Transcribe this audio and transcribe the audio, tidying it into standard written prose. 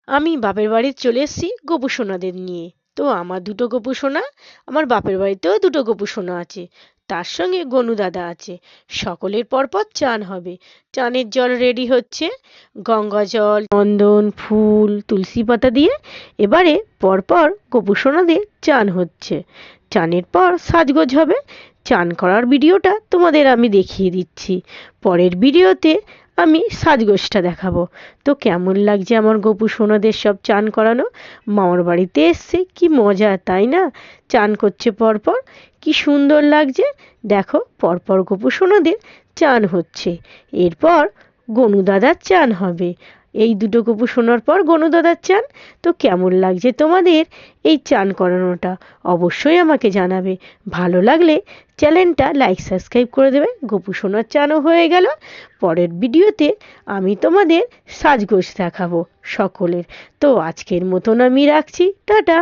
আমি বাপের বাড়ি চলে এসেছি গোপু সোনাদের নিয়ে। তো আমার দুটো গোপু সোনা, আমার বাপের বাড়িতেও দুটো গোপু সোনা আছে, তার সঙ্গে গনু দাদা আছে। সকলের পরপর চান হবে। চানের জল রেডি হচ্ছে, গঙ্গা জল, চন্দন, ফুল, তুলসী পাতা দিয়ে এবারে পরপর গোপু সোনাদের চান হচ্ছে। চানের পর সাজগোজ হবে। চান করার ভিডিওটা তোমাদের আমি দেখিয়ে দিচ্ছি। পরের ভিডিওতে আমি সাজগোজটা দেখাবো। তো কেমন লাগছে আমার গোপু সোনাদের সব চান করানো? মামার বাড়িতে এসছে, কি মজা তাই না? চান করছে পরপর, কি সুন্দর লাগছে। দেখো পরপর গোপু সোনাদের চান হচ্ছে। এরপর গনু দাদার চান হবে। এই দুটো গোপু সোনার পর গনু দাদার চান। তো কেমন লাগছে তোমাদের এই চান করানোটা? অবশ্যই আমাকে জানাবে। ভালো লাগলে চ্যানেলটা লাইক সাবস্ক্রাইব করে দেবে। গোপু সোনার চানও হয়ে গেল। পরের ভিডিওতে আমি তোমাদের সাজগোজ দেখাবো সকলের। তো আজকের মতন আমি রাখছি, টাটা।